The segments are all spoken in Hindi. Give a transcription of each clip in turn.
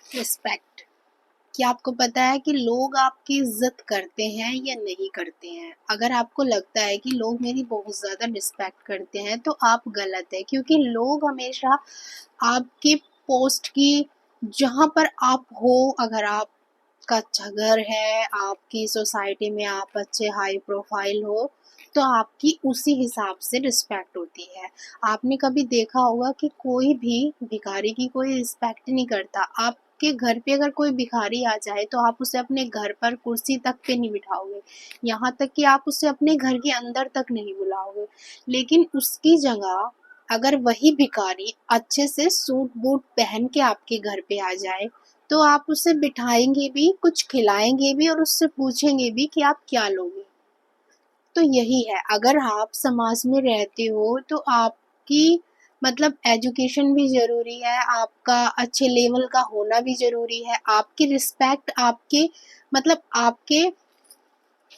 रिस्पेक्ट। क्या आपको पता है कि लोग आपकी इज्जत करते हैं या नहीं करते हैं? अगर आपको लगता है कि लोग मेरी बहुत ज़्यादा रिस्पेक्ट करते हैं तो आप गलत है, क्योंकि लोग हमेशा आपकी पोस्ट की, जहाँ पर आप हो, अगर आपका अच्छा घर है, आपकी सोसाइटी में आप अच्छे हाई प्रोफाइल हो, तो आपकी उसी हिसाब से रिस्पेक्ट होती है। आपने कभी देखा होगा कि कोई भी भिखारी की कोई रिस्पेक्ट नहीं करता। आपके घर पे अगर कोई भिखारी आ जाए तो आप उसे अपने घर पर कुर्सी तक पे नहीं बिठाओगे, यहाँ तक कि आप उसे अपने घर के अंदर तक नहीं बुलाओगे। लेकिन उसकी जगह अगर वही भिखारी अच्छे से सूट बूट पहन के आपके घर पे आ जाए तो आप उसे बिठाएंगे भी, कुछ खिलाएंगे भी और उससे पूछेंगे भी कि आप क्या लोगे। तो यही है, अगर आप समाज में रहते हो तो आपकी मतलब एजुकेशन भी ज़रूरी है, आपका अच्छे लेवल का होना भी ज़रूरी है, आपकी रिस्पेक्ट, आपके मतलब आपके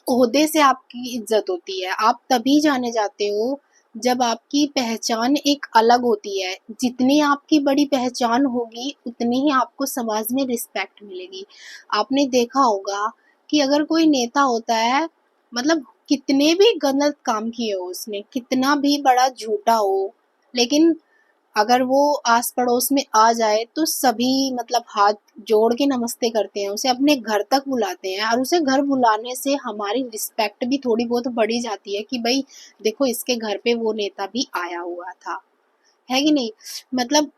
ओहदे से आपकी इज्जत होती है। आप तभी जाने जाते हो जब आपकी पहचान एक अलग होती है। जितनी आपकी बड़ी पहचान होगी उतनी ही आपको समाज में रिस्पेक्ट मिलेगी। आपने देखा होगा कि अगर कोई नेता होता है, मतलब कितने भी गलत काम किए हो उसने, कितना भी बड़ा झूठा हो, लेकिन अगर वो आस पड़ोस में आ जाए तो सभी मतलब हाथ जोड़ के नमस्ते करते हैं, उसे अपने घर तक बुलाते हैं। और उसे घर बुलाने से हमारी रिस्पेक्ट भी थोड़ी बहुत बढ़ी जाती है कि भाई देखो, इसके घर पे वो नेता भी आया हुआ था, है कि नहीं? मतलब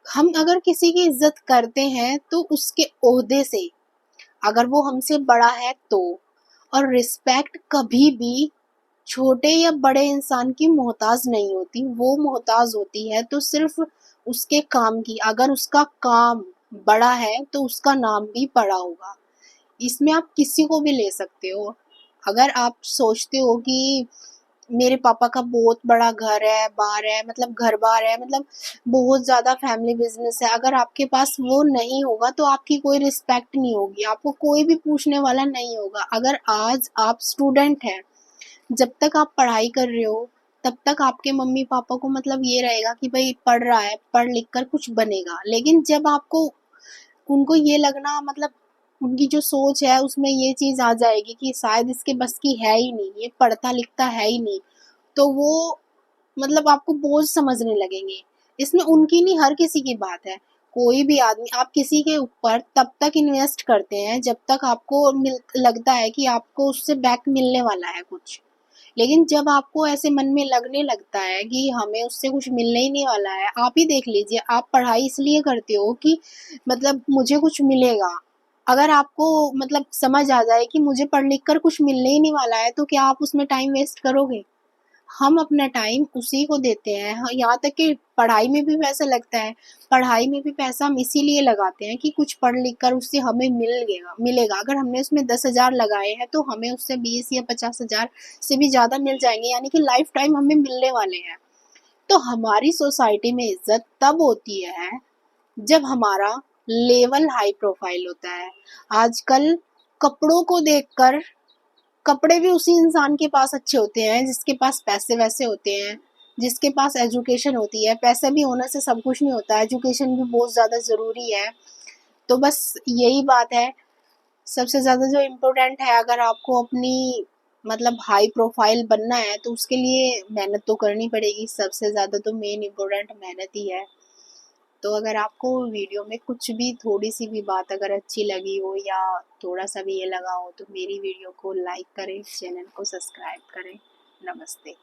हम अगर किसी की इज्जत करते हैं तो उसके ओहदे से, अगर वो हमसे बड़ा है तो। और रिस्पेक्ट कभी भी छोटे या बड़े इंसान की मोहताज नहीं होती, वो मोहताज होती है तो सिर्फ उसके काम की। अगर उसका काम बड़ा है तो उसका नाम भी बड़ा होगा। इसमें आप किसी को भी ले सकते हो। अगर आप सोचते हो कि मेरे पापा का बहुत बड़ा घर है, बार है, मतलब घर बार है, मतलब बहुत ज़्यादा फैमिली बिजनेस है, अगर आपके पास वो नहीं होगा तो आपकी कोई रिस्पेक्ट नहीं होगी, आपको कोई भी पूछने वाला नहीं होगा। अगर आज आप स्टूडेंट हैं, जब तक आप पढ़ाई कर रहे हो तब तक आपके मम्मी पापा को मतलब ये रहेगा कि भाई पढ़ रहा है, पढ़ लिख कर कुछ बनेगा। लेकिन जब आपको, उनको ये लगना, मतलब उनकी जो सोच है उसमें ये चीज आ जाएगी कि शायद इसके बस की है ही नहीं, ये पढ़ता लिखता है ही नहीं, तो वो मतलब आपको बोझ समझने लगेंगे। इसमें उनकी नहीं, हर किसी की बात है। कोई भी आदमी, आप किसी के ऊपर तब तक इन्वेस्ट करते हैं जब तक आपको लगता है कि आपको उससे बैक मिलने वाला है कुछ। लेकिन जब आपको ऐसे मन में लगने लगता है कि हमें उससे कुछ मिलने ही नहीं वाला है, आप ही देख लीजिए, आप पढ़ाई इसलिए करते हो कि मतलब मुझे कुछ मिलेगा। अगर आपको मतलब समझ आ जाए कि मुझे पढ़ लिख कर कुछ मिलने ही नहीं वाला है तो क्या आप उसमें टाइम वेस्ट करोगे? हम अपना टाइम उसी को देते हैं। हाँ, यहाँ तक कि पढ़ाई में भी पैसा लगता है। पढ़ाई में भी पैसा हम इसीलिए लगाते हैं कि कुछ पढ़ लिख कर उससे हमें मिलेगा। अगर हमने उसमें 10,000 लगाए हैं तो हमें उससे 20 या 50,000 से भी ज़्यादा मिल जाएंगे, यानी कि लाइफ टाइम हमें मिलने वाले हैं। तो हमारी सोसाइटी में इज्जत तब होती है जब हमारा लेवल हाई प्रोफाइल होता है। आजकल कपड़ों को देखकर, कपड़े भी उसी इंसान के पास अच्छे होते हैं जिसके पास पैसे वैसे होते हैं, जिसके पास एजुकेशन होती है। पैसे भी होने से सब कुछ नहीं होता, एजुकेशन भी बहुत ज़्यादा ज़रूरी है। तो बस यही बात है। सबसे ज़्यादा जो इम्पोर्टेंट है, अगर आपको अपनी मतलब हाई प्रोफाइल बनना है तो उसके लिए मेहनत तो करनी पड़ेगी। सबसे ज़्यादा तो मेन इम्पोर्टेंट मेहनत ही है। तो अगर आपको वीडियो में कुछ भी, थोड़ी सी भी बात अगर अच्छी लगी हो या थोड़ा सा भी ये लगा हो तो मेरी वीडियो को लाइक करें, चैनल को सब्सक्राइब करें। नमस्ते।